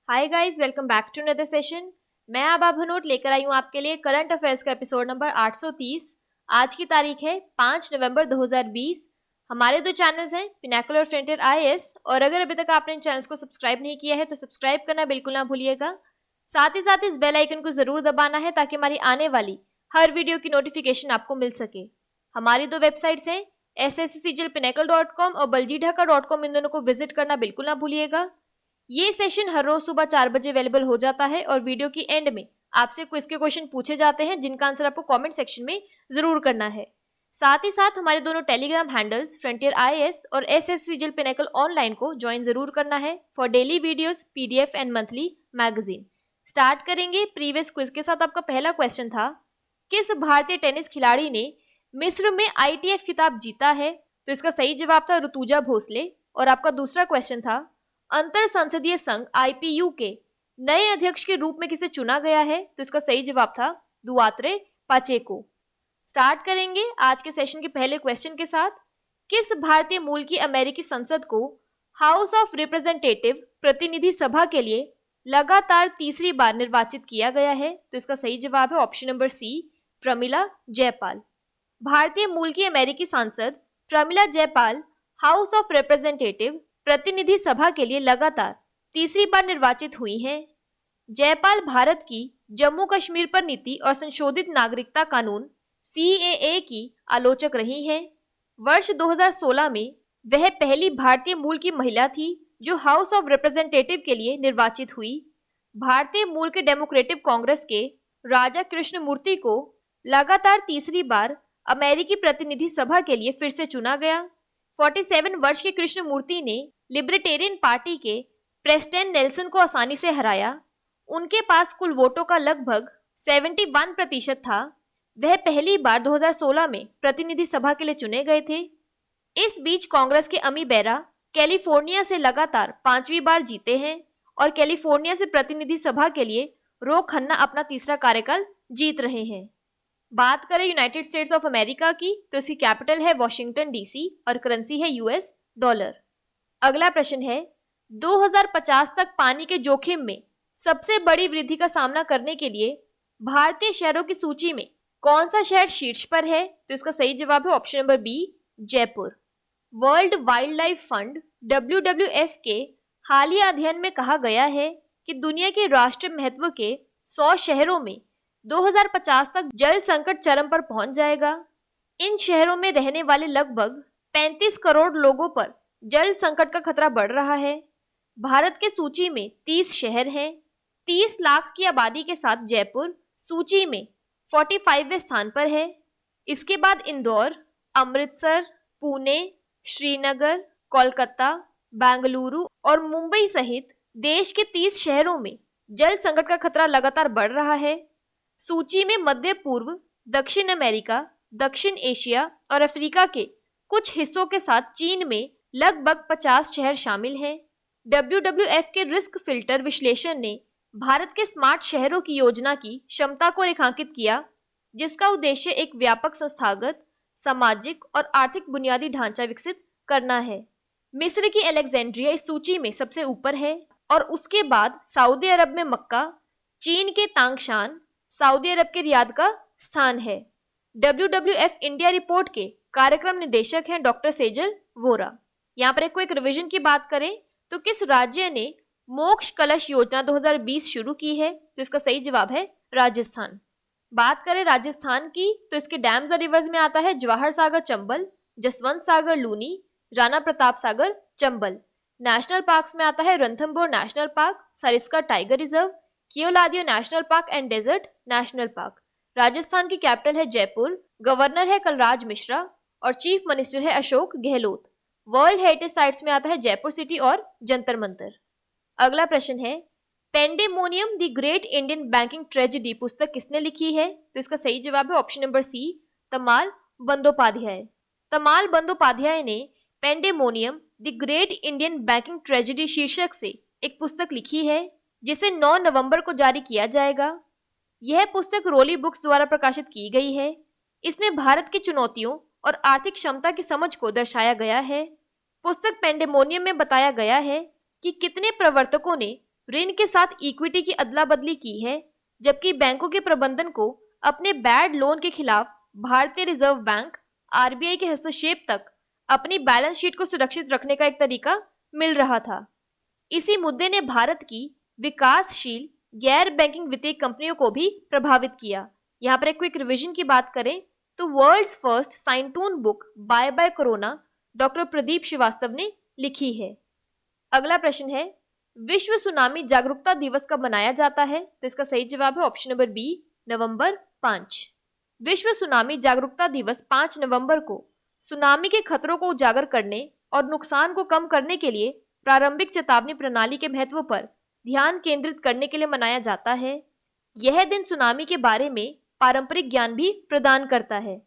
Hi guys, welcome back to another session. मैं आबा भनोट लेकर आई हूँ आपके लिए करंट अफेयर्स का एपिसोड नंबर 830। आज की तारीख है 5 नवंबर 2020। हमारे दो चैनल्स हैं, पिनाकल और फ्रंटियर आईएएस, और अगर अभी तक आपने इन चैनल्स को सब्सक्राइब नहीं किया है तो सब्सक्राइब करना बिल्कुल ना भूलिएगा। साथ ही साथ इस बेल आइकन को जरूर दबाना है ताकि हमारी आने वाली हर वीडियो की नोटिफिकेशन आपको मिल सके। हमारी दो वेबसाइट्स हैं, sscglpinacle.com और baljidhaka.com। इन दोनों को विजिट करना बिल्कुल ना भूलिएगा। ये सेशन हर रोज सुबह 4 बजे अवेलेबल हो जाता है और वीडियो की एंड में आपसे क्विज के क्वेश्चन पूछे जाते हैं जिनका आंसर आपको कमेंट सेक्शन में जरूर करना है। साथ ही साथ हमारे दोनों टेलीग्राम हैंडल्स फ्रंटियर आईएएस और एसएससीजीएल पिनाकल ऑनलाइन को ज्वाइन जरूर करना है for daily videos, PDF and monthly magazine. Start करेंगे प्रीवियस क्विज के साथ। आपका पहला क्वेश्चन था, किस भारतीय टेनिस खिलाड़ी ने मिस्र में आईटीएफ खिताब जीता है? तो इसका सही जवाब था ऋतुजा भोसले। और आपका दूसरा क्वेश्चन था, अंतर संसदीय संघ आईपीयू के नए अध्यक्ष के रूप में किसे चुना गया है? तो इसका सही जवाब था दुआत्रे पाचेको। स्टार्ट करेंगे आज के सेशन के पहले क्वेश्चन के साथ, किस भारतीय मूल की अमेरिकी संसद को हाउस ऑफ रिप्रेजेंटेटिव प्रतिनिधि सभा के लिए लगातार तीसरी बार निर्वाचित किया गया है? तो इसका सही जवाब है option number C, Pramila Jaipal. भारतीय मूल की अमेरिकी सांसद Pramila Jaipal House of Representative प्रतिनिधि सभा के लिए लगातार तीसरी बार निर्वाचित हुई हैं। जयपाल भारत की जम्मू कश्मीर पर नीति और संशोधित नागरिकता कानून सीएए की आलोचक रही हैं। वर्ष 2016 में वह पहली भारतीय मूल की महिला थी जो हाउस ऑफ रिप्रेजेंटेटिव के लिए निर्वाचित हुई। भारतीय मूल के डेमोक्रेटिक कांग्रेस के राजा कृष्णमूर्ति को लगातार तीसरी बार अमेरिकी प्रतिनिधि सभा के लिए फिर से चुना गया। 47 वर्ष के कृष्णमूर्ति ने लिबर्टेरियन पार्टी के प्रेस्टन नेल्सन को आसानी से हराया। उनके पास कुल वोटों का लगभग 71% था। वह पहली बार 2016 में प्रतिनिधि सभा के लिए चुने गए थे। इस बीच कांग्रेस के अमी बेरा कैलिफोर्निया से लगातार 5वीं बार जीते हैं और कैलिफोर्निया से प्रतिनिधि सभा के लिए रो खन्ना अपना तीसरा कार्यकाल जीत रहे हैं। बात करें यूनाइटेड स्टेट्स ऑफ अमेरिका की, तो इसकी कैपिटल है वॉशिंगटन डीसी और करेंसी है यूएस डॉलर। अगला प्रश्न है, 2050 तक पानी के जोखिम में सबसे बड़ी वृद्धि का सामना करने के लिए भारतीय शहरों की सूची में कौन सा शहर शीर्ष पर है? तो इसका सही जवाब है option number B, Jaipur. World Wildlife Fund WWF के हालिया अध्ययन में कहा गया है कि दुनिया के राष्ट्रीय महत्व के 100 शहरों में 2050 तक जल संकट चरम पर पहुंच जाएगा। इन शहरों में रहने वाले लगभग 35 करोड़ लोगों पर जल संकट का खतरा बढ़ रहा है। भारत के सूची में 30 शहर हैं। 30 लाख की आबादी के साथ जयपुर सूची में 45वें स्थान पर है। इसके बाद इंदौर, अमृतसर, पुणे, श्रीनगर, कोलकाता, बेंगलुरु और मुंबई सहित देश के 30 शहरों में जल संकट का खतरा लगातार बढ़ रहा है। सूची में मध्य पूर्व, दक्षिण अमेरिका, दक्षिण एशिया और अफ्रीका के कुछ हिस्सों के साथ चीन में लगभग 50 शहर शामिल हैं। WWF के रिस्क फिल्टर विश्लेषण ने भारत के स्मार्ट शहरों की योजना की क्षमता को रेखांकित किया, जिसका उद्देश्य एक व्यापक संस्थागत, सामाजिक और आर्थिक बुनियादी ढांचा विकसित करना है। मिस्र की अलेक्जेंड्रिया इस सूची में सबसे ऊपर है और उसके बाद सऊदी अरब में मक्का, चीन के तांगशान, सऊदी अरब के रियाद का स्थान है। WWF इंडिया रिपोर्ट के कार्यक्रम निदेशक हैं डॉक्टर सेजल वोरा। यहाँ पर एक रिवीजन की बात करें तो किस राज्य ने मोक्ष कलश योजना 2020 शुरू की है? तो इसका सही जवाब है राजस्थान। बात करें राजस्थान की तो इसके डैम्स और रिवर्स में आता है जवाहर सागर चंबल, जसवंत सागर लूनी, राणा प्रताप सागर चंबल। नेशनल पार्क्स में आता है Ranthambore national park, Sariska tiger reserve, Keoladeo national park and desert national park. Rajasthan की कैपिटल है जयपुर, गवर्नर है कलराज मिश्रा और चीफ मिनिस्टर है Ashok Gehlot. World heritage sites में आता है जयपुर सिटी और जंतर मंतर। अगला प्रश्न है, pandemonium the great Indian banking tragedy पुस्तक किसने लिखी है? तो इसका सही जवाब है ऑप्शन नंबर सी, तमाल बंदोपाध्याय। तमाल बंदोपाध्याय ने pandemonium the great Indian banking tragedy शीर्षक से एक पुस्तक लिखी है जिसे 9 नवंबर को जारी किया जाएगा। यह पुस्तक रोली बुक्स द्वारा प्रकाशित की गई है। इसमें भारत की चुनौतियों और आर्थिक क्षमता की समझ को दर्शाया गया है। पुस्तक पेंडेमोनियम में बताया गया है कि कितने प्रवर्तकों ने ऋण के साथ इक्विटी की अदला बदली की है, जबकि बैंकों के प्रबंधन को अपने बैड लोन के खिलाफ भारतीय रिजर्व बैंक आरबीआई के हस्तक्षेप तक अपनी बैलेंस शीट को सुरक्षित रखने का एक तरीका मिल रहा था। इसी मुद्दे ने भारत की विकासशील गैर बैंकिंग वित्तीय कंपनियों को भी प्रभावित किया। यहाँ पर एक क्विक रिवीजन की बात करें तो world's first scientoon book bye bye corona doctor Pradeep Srivastava ने लिखी है। अगला प्रश्न है, विश्व सुनामी जागरूकता दिवस कब मनाया जाता है? तो इसका सही जवाब है ऑप्शन नंबर बी, नवंबर 5। विश्व सुनामी जागरूकता दिवस 5 नवंबर को सुनामी के खतरों को उजागर करने और नुकसान को कम करने के लिए प्रारंभिक चेतावनी प्रणाली के महत्व पर ध्यान केंद्रित करने के लिए मनाया जाता है। यह दिन सुनामी के बारे में पारंपरिक ज्ञान भी प्रदान करता है।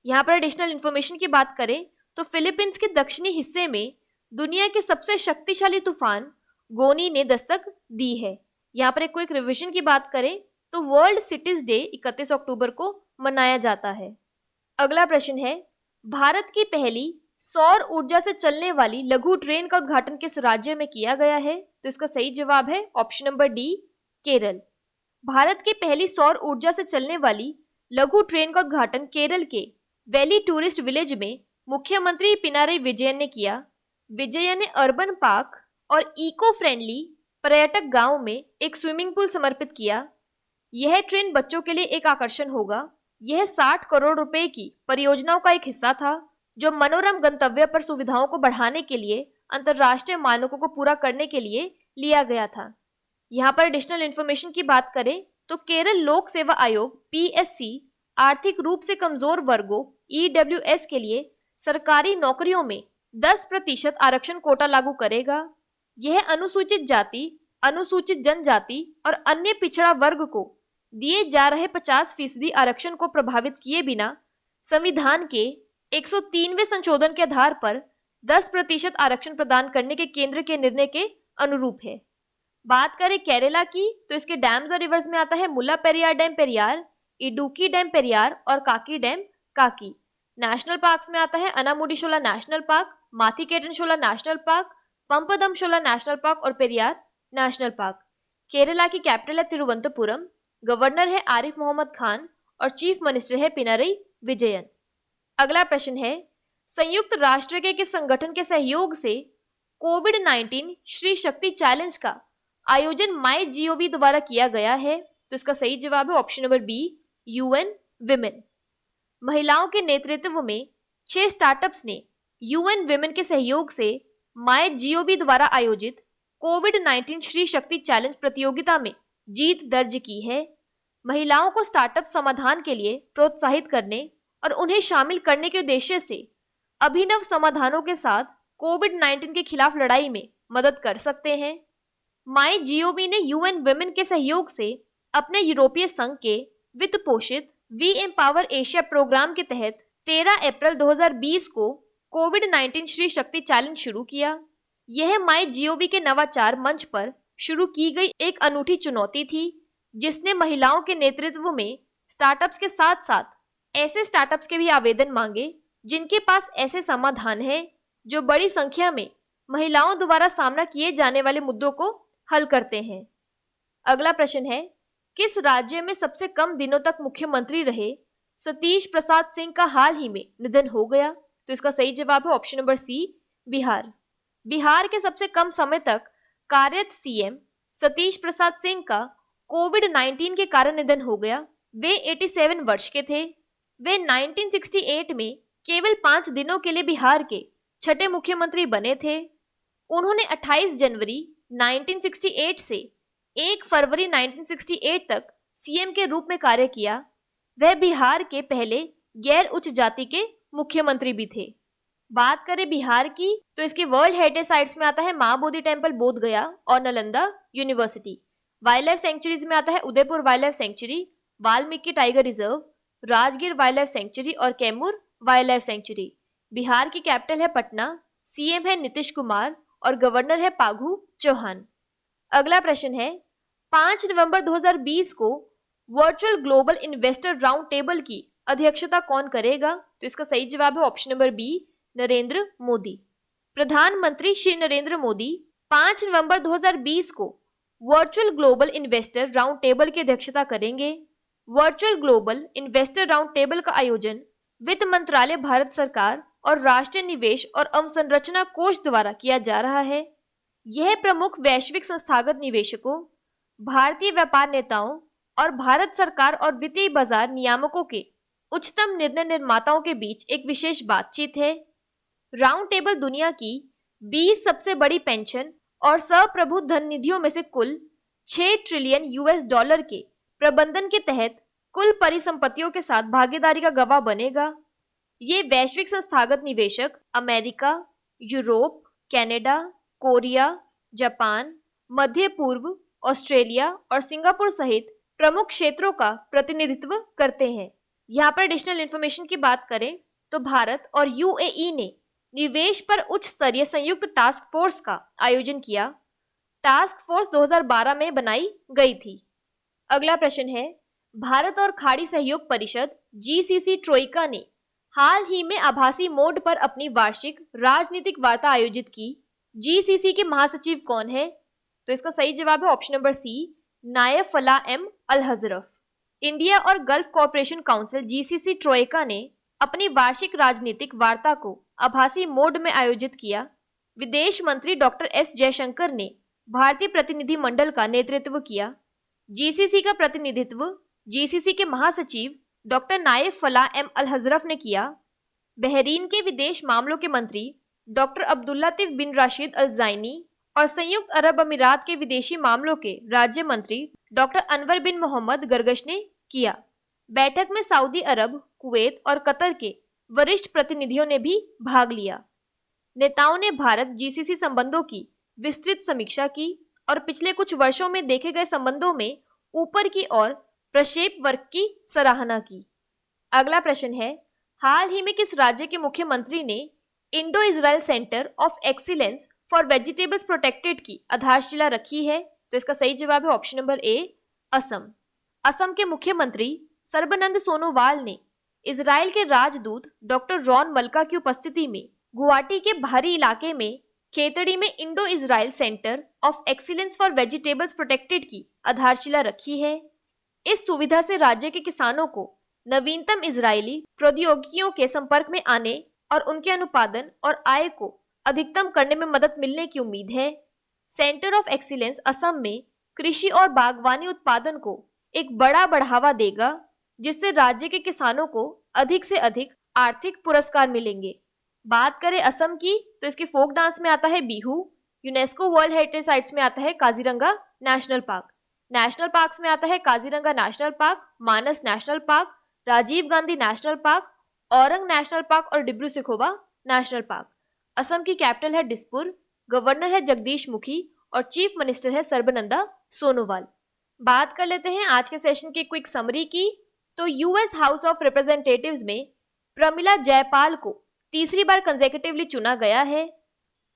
यहाँ पर एडिशनल इन्फॉर्मेशन की बात करें तो फिलीपींस के दक्षिणी हिस्से में दुनिया के सबसे शक्तिशाली तूफान गोनी ने दस्तक दी है। यहाँ पर एक क्विक रिवीजन की बात करें तो वर्ल्ड सिटीज डे 31 अक्टूबर को मनाया जाता है। अगला प्रश्न है, भारत की पहली सौर ऊर्जा से चलने वाली लघु ट्रेन का उद्घाटन किस राज्य में किया गया है? तो इसका सही जवाब है option number D, Kerala. Bharat की पहली सौर ऊर्जा से चलने वाली लघु ट्रेन का उद्घाटन केरल के वैली टूरिस्ट विलेज में मुख्यमंत्री पिनारई विजयन ने किया। विजयन ने अर्बन पार्क और इको फ्रेंडली पर्यटक गांव में एक स्विमिंग पूल समर्पित किया। यह ट्रेन बच्चों के लिए एक आकर्षण होगा। यह 60 करोड़ रुपए की परियोजनाओं का एक हिस्सा था जो मनोरम गंतव्य पर सुविधाओं को बढ़ाने के लिए अंतर्राष्ट्रीय मानकों को पूरा करने के लिए लिया गया था। यहाँ पर एडिशनल इन्फॉर्मेशन की बात करें तो केरल लोक सेवा आयोग PSC आर्थिक रूप से कमजोर वर्गों EWS के लिए सरकारी नौकरियों में 10% आरक्षण कोटा लागू करेगा। यह अनुसूचित जाति, अनुसूचित जनजाति और अन्य पिछड़ा वर्ग को दिए जा रहे 50% आरक्षण को प्रभावित किए बिना संविधान के 103वें संशोधन के आधार पर 10% आरक्षण प्रदान करने के केंद्र के निर्णय के अनुरूप है। बात करें केरला की तो इसके डैम्स और रिवर्स में आता है मुल्ला पेरियार डैम पेरियार, इडुक्की डैम पेरियार और काकी डैम काकी। नेशनल पार्क्स में आता है अनामुडीशोला national park, माथिकेटनशोला national park, पंपदमशोला national park और पेरियार नेशनल पार्क। केरला की कैपिटल है तिरुवनंतपुरम, गवर्नर है आरिफ मोहम्मद खान और चीफ मिनिस्टर है पिनारई विजयन। अगला प्रश्न है, संयुक्त राष्ट्र के किस संगठन के सहयोग से कोविड-19 श्री शक्ति चैलेंज का आयोजन MyGov द्वारा किया गया है? तो इसका सही जवाब है option number B, UN women. महिलाओं के नेतृत्व में 6 स्टार्टअप्स ने UN विमेन के सहयोग से MyGov द्वारा आयोजित कोविड-19 श्री शक्ति चैलेंज प्रतियोगिता में जीत दर्ज की है। महिलाओं को स्टार्टअप समाधान के लिए प्रोत्साहित करने और उन्हें शामिल करने के उद्देश्य से अभिनव समाधानों के साथ कोविड-19 के खिलाफ लड़ाई में मदद कर सकते हैं। MyGov ने UN विमेन के सहयोग से अपने यूरोपीय संघ के वित्त पोषित वी एम्पावर एशिया प्रोग्राम के तहत 13 अप्रैल 2020 को कोविड-19 श्री शक्ति चैलेंज शुरू किया। यह MyGov के नवाचार मंच पर शुरू की गई एक अनूठी चुनौती थी जिसने महिलाओं के नेतृत्व में स्टार्टअप्स के साथ साथ ऐसे स्टार्टअप्स के भी आवेदन मांगे जिनके पास ऐसे समाधान हैं जो बड़ी संख्या में महिलाओं द्वारा सामना किए जाने वाले मुद्दों को हल करते हैं। अगला प्रश्न है, किस राज्य में सबसे कम दिनों तक मुख्यमंत्री रहे सतीश प्रसाद सिंह का हाल ही में निधन हो गया? तो इसका सही जवाब है option number C, Bihar. Bihar के सबसे कम समय तक कार्यरत CM सतीश प्रसाद सिंह का कोविड-19 के कारण निधन हो गया। वे 87 वर्ष के थे। वे 1968 में केवल 5 दिनों के लिए बिहार के छठे मुख्यमंत्री बने थे। उन्होंने 28 जनवरी 1968 से 1 फरवरी 1968 तक CM के रूप में कार्य किया। वह बिहार के पहले गैर उच्च जाति के मुख्यमंत्री भी थे। बात करें बिहार की तो इसके वर्ल्ड हेरिटेज साइट्स में आता है माँ बोधि टेम्पल बोध गया और Nalanda university. Wildlife sanctuaries में आता है Udaipur wildlife sanctuary, Valmiki tiger reserve, Rajgir wildlife sanctuary और Kaimur wildlife sanctuary. Bihar की कैपिटल है पटना, CM है नीतीश कुमार और गवर्नर है फागू चौहान। अगला प्रश्न है, 5 नवंबर 2020 को virtual global investor round table की अध्यक्षता कौन करेगा? तो इसका सही जवाब है option number B, Narendra Modi. प्रधानमंत्री श्री नरेंद्र मोदी 5 नवंबर 2020 को virtual global investor round table की अध्यक्षता करेंगे। Virtual global investor round table का आयोजन वित्त मंत्रालय, भारत सरकार और राष्ट्रीय निवेश और अवसंरचना कोष द्वारा किया जा रहा है। यह प्रमुख वैश्विक संस्थागत निवेशकों, भारतीय व्यापार नेताओं और भारत सरकार और वित्तीय बाजार नियामकों के उच्चतम निर्णय निर्माताओं के बीच एक विशेष बातचीत है। राउंड टेबल दुनिया की 20 सबसे बड़ी पेंशन और सप्रभु धन निधियों में से कुल 6 ट्रिलियन यूएस डॉलर के प्रबंधन के तहत कुल परिसंपत्तियों के साथ भागीदारी का गवाह बनेगा। ये वैश्विक संस्थागत निवेशक America, Europe, Canada, Korea, Japan, मध्य पूर्व, ऑस्ट्रेलिया और सिंगापुर सहित प्रमुख क्षेत्रों का प्रतिनिधित्व करते हैं। यहाँ पर एडिशनल इन्फॉर्मेशन की बात करें तो भारत और यूएई ने निवेश पर उच्च स्तरीय संयुक्त टास्क फोर्स का आयोजन किया। टास्क फोर्स 2012 में बनाई गई थी। अगला प्रश्न है, भारत और खाड़ी सहयोग परिषद जीसीसी ट्रोइका ने हाल ही में आभासी मोड पर अपनी वार्षिक राजनीतिक वार्ता आयोजित की। जीसीसी के महासचिव कौन है? तो इसका सही जवाब है ऑप्शन नंबर सी, नायब फलाह एम अल हजरफ। इंडिया और gulf corporation council GCC Troikaa ने अपनी वार्षिक राजनीतिक वार्ता को आभासी मोड में आयोजित किया। विदेश मंत्री डॉक्टर एस जयशंकर ने भारतीय प्रतिनिधि मंडल का नेतृत्व किया। जीसीसी का प्रतिनिधित्व जीसीसी के महासचिव डॉक्टर नायब फलाह एम अल हजरफ ने किया। बहरीन के विदेश मामलों के मंत्री डॉक्टर अब्दुल्लातिफ बिन राशिद अल ज़ाइनी और संयुक्त अरब अमीरात के विदेशी मामलों के राज्य मंत्री डॉक्टर अनवर बिन मोहम्मद गर्गश ने किया। बैठक में सऊदी अरब, कुवैत और कतर के वरिष्ठ प्रतिनिधियों ने भी भाग लिया। नेताओं ने भारत जीसीसी संबंधों की विस्तृत समीक्षा की और पिछले कुछ वर्षों में देखे गए संबंधों में ऊपर की ओर प्रक्षेप वर्क की सराहना की। अगला प्रश्न है, हाल ही में किस राज्य के मुख्यमंत्री ने Indo Israel centre of excellence for vegetables protected की आधारशिला रखी है? तो इसका सही जवाब है option number A, Assam. Assam के मुख्यमंत्री सर्बानंद सोनोवाल ने इजराइल के राजदूत डॉक्टर रॉन मल्का की उपस्थिति में गुवाहाटी के बाहरी इलाके में खेतड़ी में Indo Israel centre of excellence for vegetables protected की आधारशिला रखी है। इस सुविधा से राज्य के किसानों को नवीनतम इजरायली प्रौद्योगिकियों के संपर्क में आने और उनके अनुपादन और आय को अधिकतम करने में मदद मिलने की उम्मीद है। सेंटर ऑफ एक्सीलेंस असम में कृषि और बागवानी उत्पादन को एक बड़ा बढ़ावा देगा, जिससे राज्य के किसानों को अधिक से अधिक आर्थिक पुरस्कार मिलेंगे। बात करें असम की तो इसके फोक डांस में आता है Bihu, UNESCO world heritage sites में आता है Kaziranga national park, national parks में आता है Kaziranga national park, Manas national park, Rajiv Gandhi national park, Orang national park और डिब्रू सैखोवा नेशनल पार्क। असम की कैपिटल है दिसपुर, गवर्नर है जगदीश मुखी और चीफ मिनिस्टर है सर्बानंदा सोनोवाल। बात कर लेते हैं आज के सेशन की क्विक समरी की। तो यूएस हाउस ऑफ रिप्रेजेंटेटिव्स में प्रमिला जयपाल को तीसरी बार कंसेक्यूटिवली चुना गया है।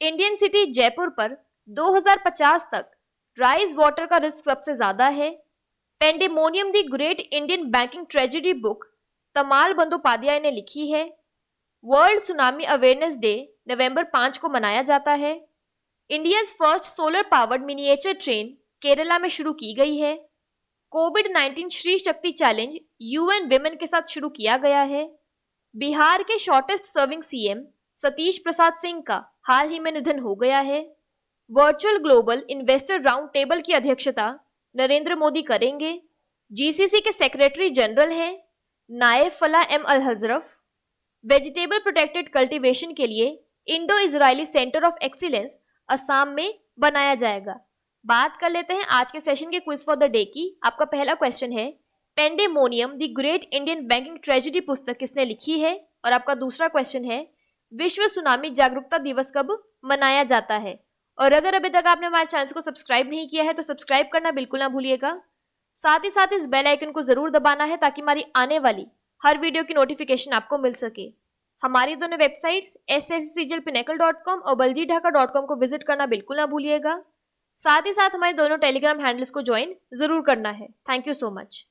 इंडियन सिटी जयपुर पर 2050 तक राइज वाटर का रिस्क सबसे ज्यादा है। Pandemonium the great Indian banking tragedy book Tamal Bandopadhyay ने लिखी है। World tsunami awareness day November 5 को मनाया जाता है। India's first solar powered miniature train Kerala में शुरू की गई है। कोविड-19 Shri Shakti challenge UN women के साथ शुरू किया गया है। बिहार के shortest serving CM Satish Prasad Singh का हाल ही में निधन हो गया है। Virtual global investor round table की अध्यक्षता नरेंद्र मोदी करेंगे। जीसीसी के सेक्रेटरी जनरल हैं Nayef Falah M Al Hajraf. Vegetable protected cultivation के लिए Indo Israeli centre of excellence Assam में बनाया जाएगा। बात कर लेते हैं आज के सेशन के क्विज फॉर द डे की। आपका पहला क्वेश्चन है, pandemonium the great Indian banking tragedy पुस्तक किसने लिखी है? और आपका दूसरा क्वेश्चन है, विश्व सुनामी जागरूकता दिवस कब मनाया जाता है? और अगर अभी तक आपने हमारे चैनल को सब्सक्राइब नहीं किया है तो सब्सक्राइब करना बिल्कुल ना भूलिएगा। साथ ही साथ इस बेल आइकन को जरूर दबाना है ताकि हमारी आने वाली हर वीडियो की नोटिफिकेशन आपको मिल सके। हमारी दोनों वेबसाइट्स sscglpinnacle.com और baljeetdhaka.com को विजिट करना बिल्कुल ना भूलिएगा। साथ ही साथ हमारे दोनों टेलीग्राम हैंडल्स को ज्वाइन जरूर करना है। Thank you so much.